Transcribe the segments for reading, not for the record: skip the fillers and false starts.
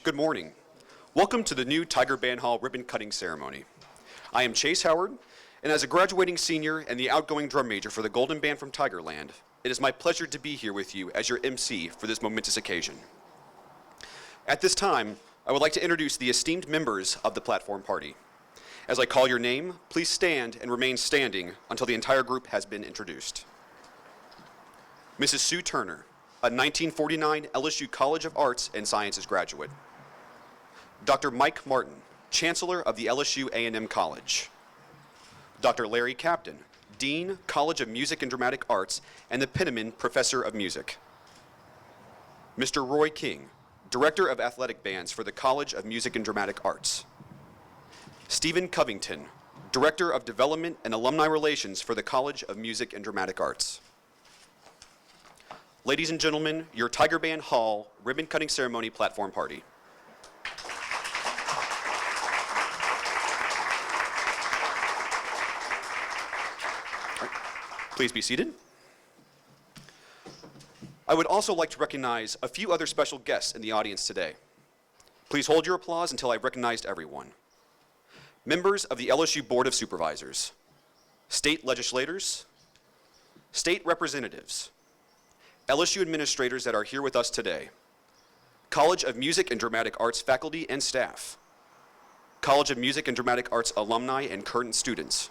Good morning. Welcome to the new Tiger Band Hall ribbon cutting ceremony. I am Chase Howard, and as a graduating senior and the outgoing drum major for the Golden Band from Tigerland, it is my pleasure to be here with you as your MC for this momentous occasion. At this time, I would like to introduce the esteemed members of the platform party. As I call your name, please stand and remain standing until the entire group has been introduced. Mrs. Sue Turner, a 1949 LSU College of Arts and Sciences graduate. Dr. Mike Martin, Chancellor of the LSU A&M College. Dr. Larry Captain, Dean, College of Music and Dramatic Arts, and the Penniman Professor of Music. Mr. Roy King, Director of Athletic Bands for the College of Music and Dramatic Arts. Stephen Covington, Director of Development and Alumni Relations for the College of Music and Dramatic Arts. Ladies and gentlemen, your Tiger Band Hall ribbon cutting ceremony platform party. Please be seated. I would also like to recognize a few other special guests in the audience today. Please hold your applause until I've recognized everyone. Members of the LSU Board of Supervisors, state legislators, state representatives, LSU administrators that are here with us today, College of Music and Dramatic Arts faculty and staff, College of Music and Dramatic Arts alumni and current students.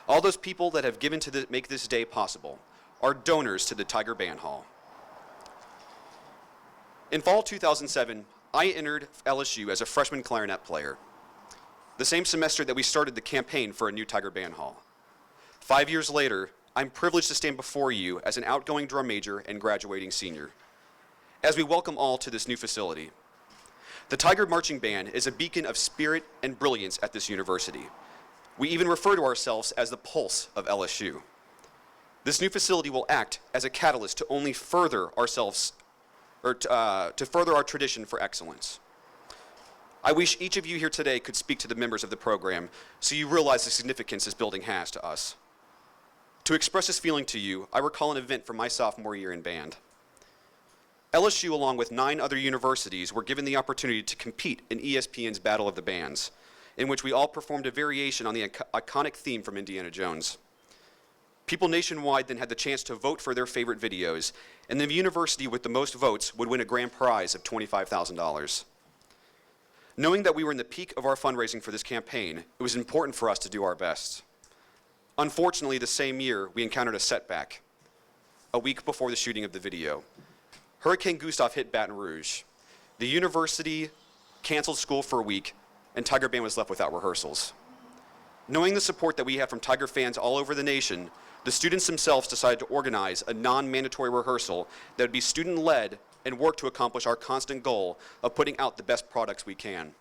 All those people that have given to make this day possible are donors to the Tiger Band Hall. In fall 2007, I entered LSU as a freshman clarinet player, the same semester that we started the campaign for a new Tiger Band Hall. 5 years later, I'm privileged to stand before you as an outgoing drum major and graduating senior, as we welcome all to this new facility. The Tiger Marching Band is a beacon of spirit and brilliance at this university. We even refer to ourselves as the pulse of LSU. This new facility will act as a catalyst to only further ourselves, or to further our tradition for excellence. I wish each of you here today could speak to the members of the program so you realize the significance this building has to us. To express this feeling to you, I recall an event from my sophomore year in band. LSU, along with 9 other universities, were given the opportunity to compete in ESPN's Battle of the Bands, in which we all performed a variation on the iconic theme from Indiana Jones. People nationwide then had the chance to vote for their favorite videos, and the university with the most votes would win a grand prize of $25,000. Knowing that we were in the peak of our fundraising for this campaign, it was important for us to do our best. Unfortunately, the same year, we encountered a setback, a week before the shooting of the video. Hurricane Gustav hit Baton Rouge. The university canceled school for a week, and Tiger Band was left without rehearsals. Knowing the support that we had from Tiger fans all over the nation, the students themselves decided to organize a non-mandatory rehearsal that would be student-led and work to accomplish our constant goal of putting out the best products we can.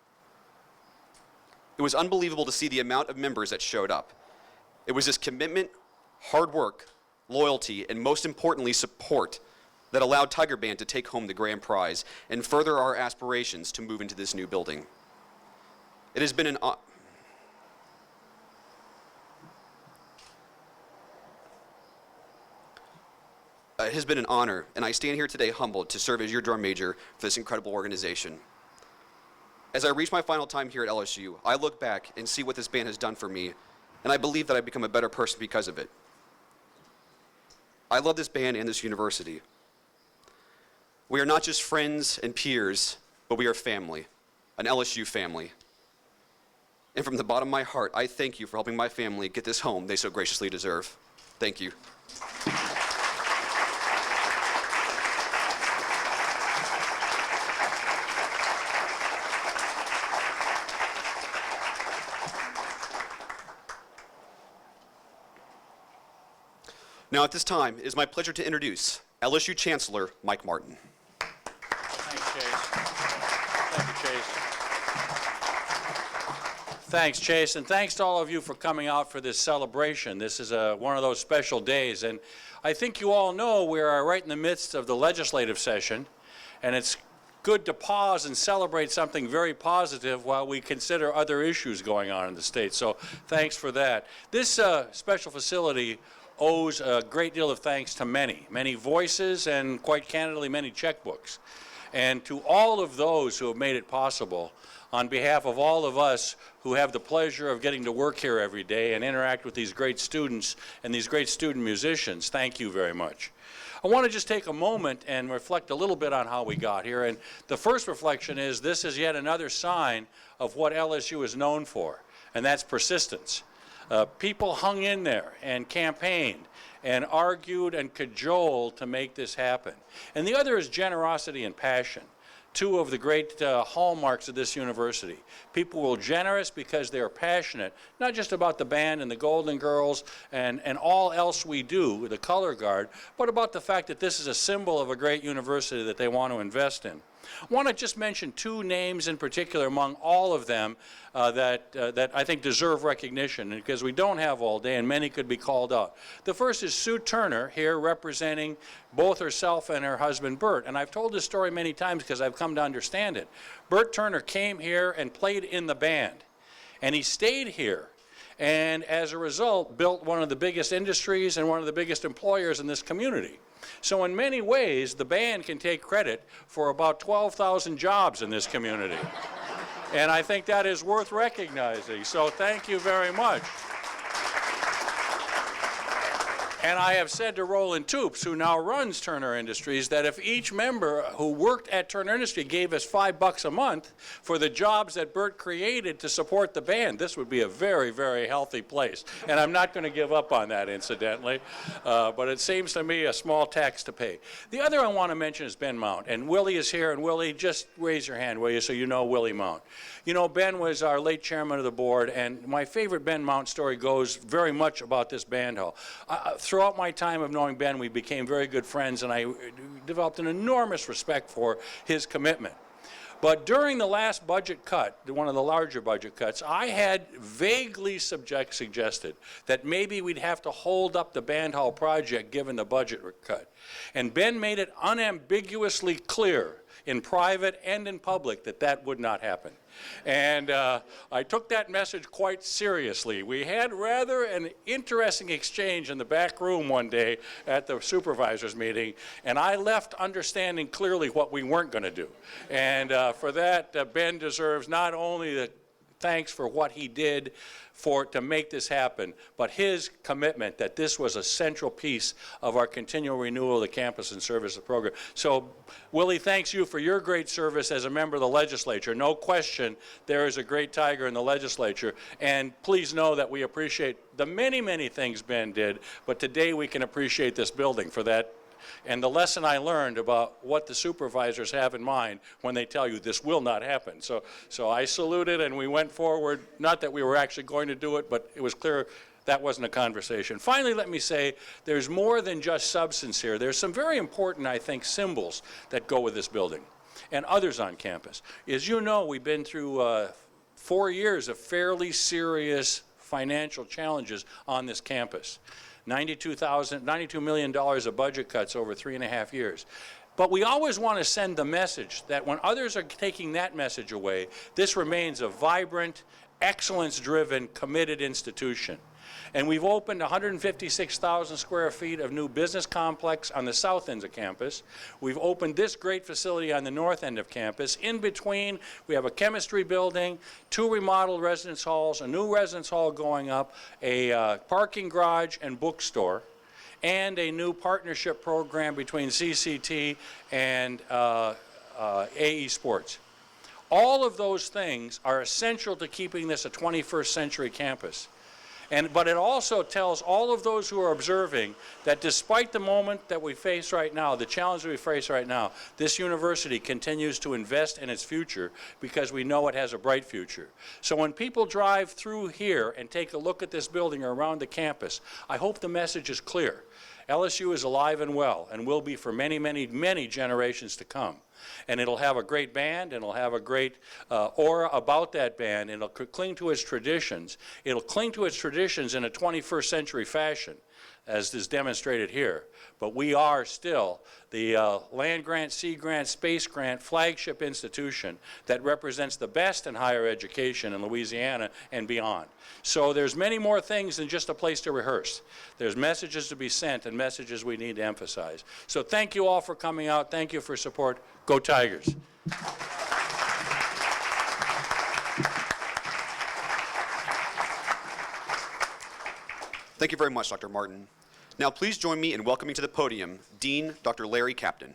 It was unbelievable to see the amount of members that showed up. It was this commitment, hard work, loyalty, and most importantly, support that allowed Tiger Band to take home the grand prize and further our aspirations to move into this new building. It has been an honor, and I stand here today humbled to serve as your drum major for this incredible organization. As I reach my final time here at LSU, I look back and see what this band has done for me, and I believe that I've become a better person because of it. I love this band and this university. We are not just friends and peers, but we are family, an LSU family. And from the bottom of my heart, I thank you for helping my family get this home they so graciously deserve. Thank you. Now at this time, it is my pleasure to introduce LSU Chancellor Mike Martin. Thanks, Chase. Thank you, Chase. Thanks, Chase, and thanks to all of you for coming out for this celebration. This is one of those special days, and I think you all know we are right in the midst of the legislative session, and it's good to pause and celebrate something very positive while we consider other issues going on in the state. So thanks for that. This special facility owes a great deal of thanks to many voices and, quite candidly, many checkbooks. And to all of those who have made it possible, on behalf of all of us who have the pleasure of getting to work here every day and interact with these great students and these great student musicians, thank you very much. I want to just take a moment and reflect a little bit on how we got here. And the first reflection is this is yet another sign of what LSU is known for, and that's persistence. People hung in there and campaigned and argued and cajoled to make this happen. And the other is generosity and passion. Two of the great hallmarks of this university. People were generous because they are passionate, not just about the band and the Golden Girls and all else we do with the color guard, but about the fact that this is a symbol of a great university that they want to invest in. I want to just mention two names in particular among all of them that I think deserve recognition, because we don't have all day and many could be called out. The first is Sue Turner, here representing both herself and her husband Bert. And I've told this story many times because I've come to understand it. Bert Turner came here and played in the band, and he stayed here. And as a result, built one of the biggest industries and one of the biggest employers in this community. So in many ways, the band can take credit for about 12,000 jobs in this community. And I think that is worth recognizing. So thank you very much. And I have said to Roland Toops, who now runs Turner Industries, that if each member who worked at Turner Industries gave us $5 a month for the jobs that Bert created to support the band, this would be a very, very healthy place. And I'm not going to give up on that, incidentally, but it seems to me a small tax to pay. The other I want to mention is Ben Mount, and Willie is here. And Willie, just raise your hand, will you, so you know Willie Mount. You know, Ben was our late chairman of the board, and my favorite Ben Mount story goes very much about this band hall. Throughout my time of knowing Ben, we became very good friends, and I developed an enormous respect for his commitment. But during the last budget cut, one of the larger budget cuts, I had vaguely suggested that maybe we'd have to hold up the band hall project given the budget cut. And Ben made it unambiguously clear in private and in public that that would not happen. And I took that message quite seriously. We had rather an interesting exchange in the back room one day at the supervisors meeting, and I left understanding clearly what we weren't going to do. And for that, Ben deserves not only the thanks for what he did to make this happen, but his commitment that this was a central piece of our continual renewal of the campus and services program. So, Willie, thanks you for your great service as a member of the legislature. No question, there is a great tiger in the legislature, and please know that we appreciate the many, many things Ben did, but today we can appreciate this building for that. And the lesson I learned about what the supervisors have in mind when they tell you this will not happen. So I saluted and we went forward, not that we were actually going to do it, but it was clear that wasn't a conversation. Finally, let me say there's more than just substance here. There's some very important, I think, symbols that go with this building and others on campus. As you know, we've been through 4 years of fairly serious financial challenges on this campus. $92 million of budget cuts over 3.5 years. But we always want to send the message that when others are taking that message away, this remains a vibrant, excellence-driven, committed institution. And we've opened 156,000 square feet of new business complex on the south end of campus. We've opened this great facility on the north end of campus. In between, we have a chemistry building, 2 remodeled residence halls, a new residence hall going up, a parking garage and bookstore, and a new partnership program between CCT and AE Sports. All of those things are essential to keeping this a 21st century campus. But it also tells all of those who are observing that despite the moment that we face right now, the challenge we face right now, this university continues to invest in its future because we know it has a bright future. So when people drive through here and take a look at this building or around the campus, I hope the message is clear. LSU is alive and well and will be for many, many, many generations to come. And it'll have a great band, and it'll have a great aura about that band, and it'll cling to its traditions. It'll cling to its traditions in a 21st century fashion. as is demonstrated here. But we are still the land grant, sea grant, space grant flagship institution that represents the best in higher education in Louisiana and beyond. So there's many more things than just a place to rehearse. There's messages to be sent and messages we need to emphasize. So thank you all for coming out. Thank you for support. Go Tigers. Thank you very much, Dr. Martin. Now please join me in welcoming to the podium Dean Dr. Larry Captain.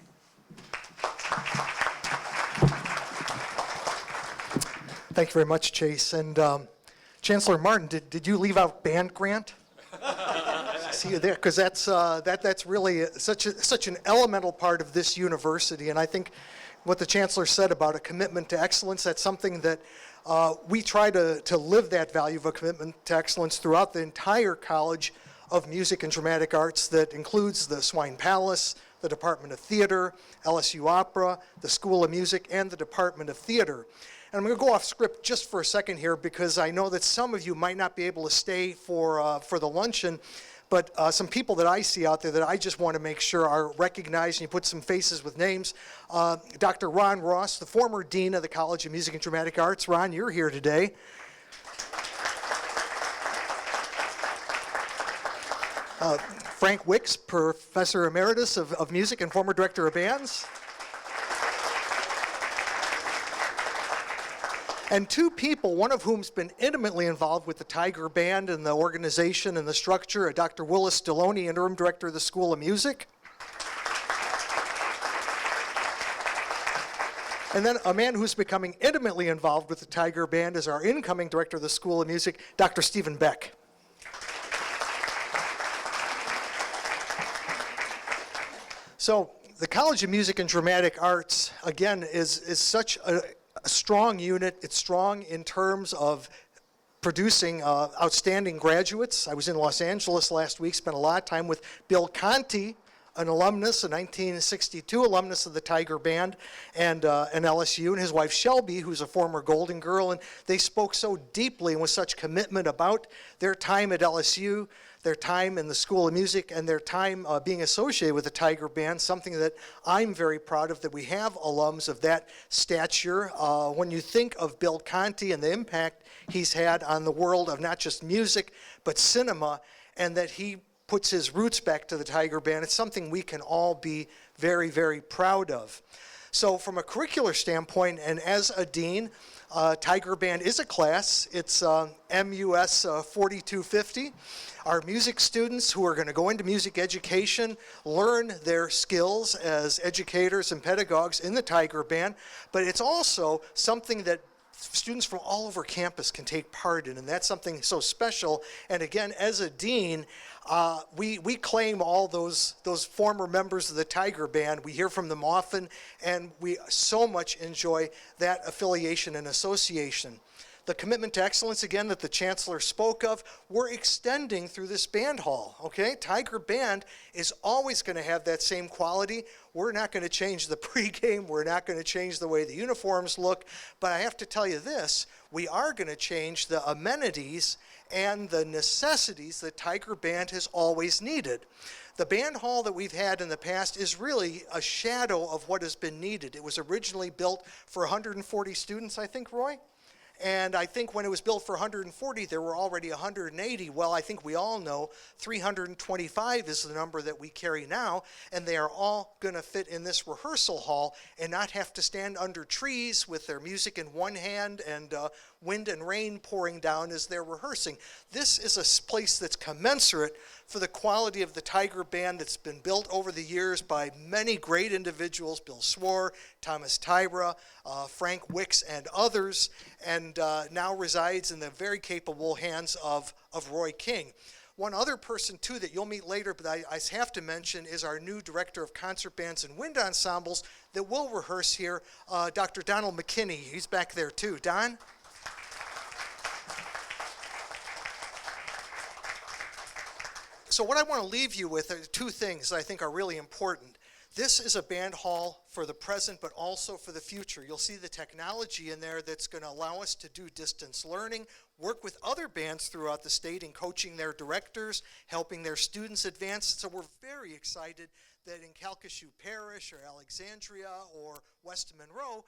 Thank you very much, Chase. And Chancellor Martin, did you leave out band grant? See you there, because that's really such an elemental part of this university. And I think what the Chancellor said about a commitment to excellence, that's something that we try to live that value of a commitment to excellence throughout the entire College of Music and Dramatic Arts that includes the Swine Palace, the Department of Theater, LSU Opera, the School of Music, and the Department of Theater. And I'm going to go off script just for a second here because I know that some of you might not be able to stay for the luncheon, but some people that I see out there that I just want to make sure are recognized, and you put some faces with names. Dr. Ron Ross, the former Dean of the College of Music and Dramatic Arts. Ron, you're here today. Frank Wicks, Professor Emeritus of Music and former Director of Bands. And two people, one of whom's been intimately involved with the Tiger Band and the organization and the structure, Dr. Willis Deloney, Interim Director of the School of Music. And then a man who's becoming intimately involved with the Tiger Band is our incoming Director of the School of Music, Dr. Stephen Beck. So the College of Music and Dramatic Arts, again, is such a strong unit. It's strong in terms of producing outstanding graduates. I was in Los Angeles last week, spent a lot of time with Bill Conti, an alumnus, a 1962 alumnus of the Tiger Band and LSU, and his wife Shelby, who's a former Golden Girl, and they spoke so deeply and with such commitment about their time at LSU, their time in the School of Music, and their time being associated with the Tiger Band, something that I'm very proud of, that we have alums of that stature. When you think of Bill Conti and the impact he's had on the world of not just music, but cinema, and that he puts his roots back to the Tiger Band, it's something we can all be very, very proud of. So from a curricular standpoint, and as a dean, Tiger Band is a class. It's MUS 4250. Our music students who are going to go into music education learn their skills as educators and pedagogues in the Tiger Band, but it's also something that students from all over campus can take part in, and that's something so special. And again, as a dean, we claim all those former members of the Tiger Band. We hear from them often, and we so much enjoy that affiliation and association. The commitment to excellence, again, that the Chancellor spoke of, we're extending through this band hall, okay? Tiger Band is always going to have that same quality. We're not going to change the pregame. We're not going to change the way the uniforms look. But I have to tell you this, we are going to change the amenities and the necessities that Tiger Band has always needed. The band hall that we've had in the past is really a shadow of what has been needed. It was originally built for 140 students, I think, Roy? And I think when it was built for 140, there were already 180. Well, I think we all know 325 is the number that we carry now, and they are all going to fit in this rehearsal hall and not have to stand under trees with their music in one hand and wind and rain pouring down as they're rehearsing. This is a place that's commensurate for the quality of the Tiger Band that's been built over the years by many great individuals, Bill Swore, Thomas Tyra, Frank Wicks, and others, and now resides in the very capable hands of Roy King. One other person, too, that you'll meet later, but I have to mention, is our new Director of Concert Bands and Wind Ensembles that will rehearse here, Dr. Donald McKinney. He's back there, too. Don? So what I want to leave you with are two things that I think are really important. This is a band hall for the present, but also for the future. You'll see the technology in there that's going to allow us to do distance learning, work with other bands throughout the state in coaching their directors, helping their students advance. So we're very excited that in Calcasieu Parish or Alexandria or West Monroe,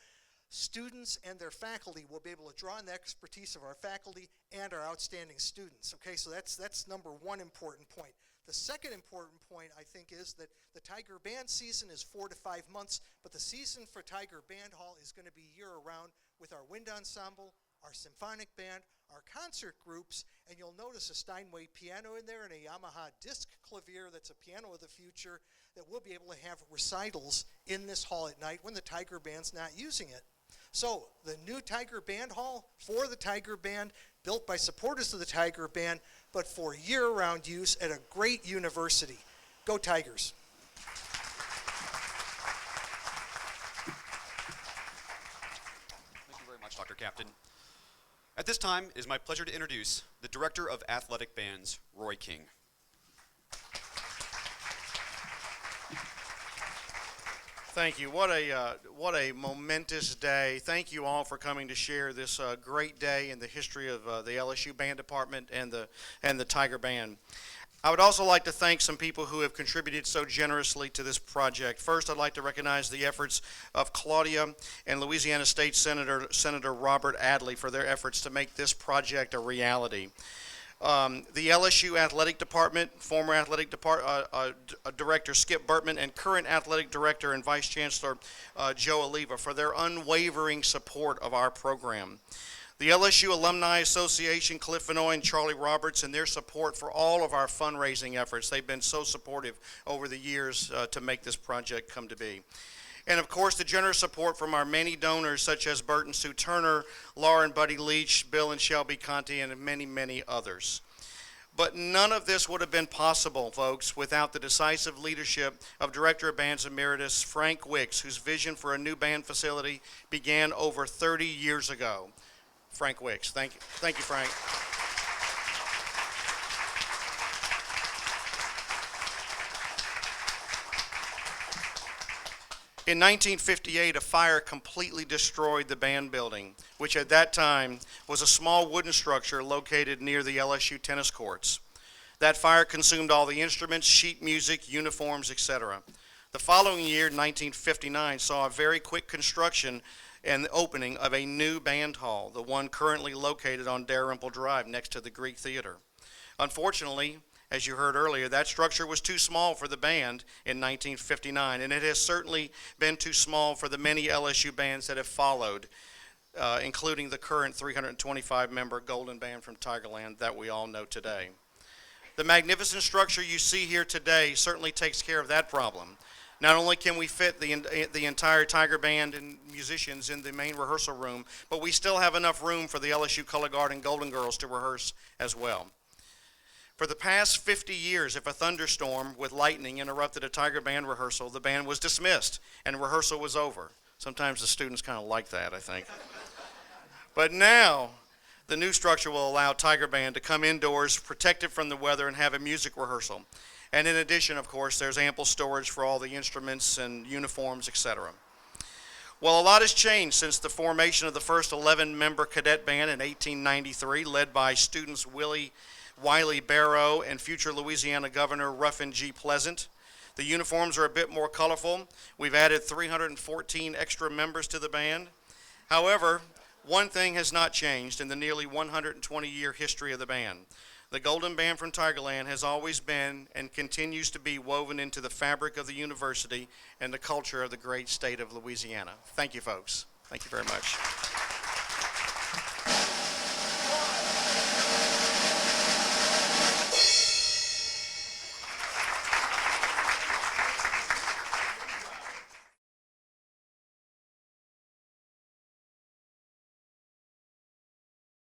students and their faculty will be able to draw on the expertise of our faculty and our outstanding students. Okay, so that's number one important point. The second important point, I think, is that the Tiger Band season is 4 to 5 months, but the season for Tiger Band Hall is going to be year-round with our wind ensemble, our symphonic band, our concert groups, and you'll notice a Steinway piano in there and a Yamaha disc clavier that's a piano of the future that we'll be able to have recitals in this hall at night when the Tiger Band's not using it. So the new Tiger Band Hall for the Tiger Band, built by supporters of the Tiger Band, but for year-round use at a great university. Go Tigers. Thank you very much, Dr. Captain. At this time, it is my pleasure to introduce the Director of Athletic Bands, Roy King. Thank you. What a momentous day. Thank you all for coming to share this great day in the history of the LSU Band Department and the Tiger Band. I would also like to thank some people who have contributed so generously to this project. First, I'd like to recognize the efforts of Claudia and Louisiana State Senator Robert Adley for their efforts to make this project a reality. The LSU Athletic Department, former Athletic Director Skip Burtman, and current Athletic Director and Vice Chancellor Joe Oliva for their unwavering support of our program. The LSU Alumni Association, Cliff Vanoy and Charlie Roberts, and their support for all of our fundraising efforts. They've been so supportive over the years to make this project come to be. And of course, the generous support from our many donors such as Bert and Sue Turner, Laura and Buddy Leach, Bill and Shelby Conti, and many, many others. But none of this would have been possible, folks, without the decisive leadership of Director of Bands Emeritus Frank Wicks, whose vision for a new band facility began over 30 years ago. Frank Wicks. Thank you, Frank. In 1958, a fire completely destroyed the band building, which at that time was a small wooden structure located near the LSU tennis courts. That fire consumed all the instruments, sheet music, uniforms, etc. The following year, 1959, saw a very quick construction and the opening of a new band hall, the one currently located on Dalrymple Drive next to the Greek Theater. Unfortunately, as you heard earlier, that structure was too small for the band in 1959, and it has certainly been too small for the many LSU bands that have followed, including the current 325-member Golden Band from Tigerland that we all know today. The magnificent structure you see here today certainly takes care of that problem. Not only can we fit the entire Tiger Band and musicians in the main rehearsal room, but we still have enough room for the LSU Color Guard and Golden Girls to rehearse as well. For the past 50 years, if a thunderstorm with lightning interrupted a Tiger Band rehearsal, the band was dismissed and rehearsal was over. Sometimes the students kind of like that, I think. But now, the new structure will allow Tiger Band to come indoors, protected from the weather, and have a music rehearsal. And in addition, of course, there's ample storage for all the instruments and uniforms, etc. Well, a lot has changed since the formation of the first 11-member cadet band in 1893, led by students Wiley Barrow and future Louisiana Governor Ruffin G. Pleasant. The uniforms are a bit more colorful. We've added 314 extra members to the band. However, one thing has not changed in the nearly 120-year history of the band. The Golden Band from Tigerland has always been and continues to be woven into the fabric of the university and the culture of the great state of Louisiana. Thank you, folks. Thank you very much.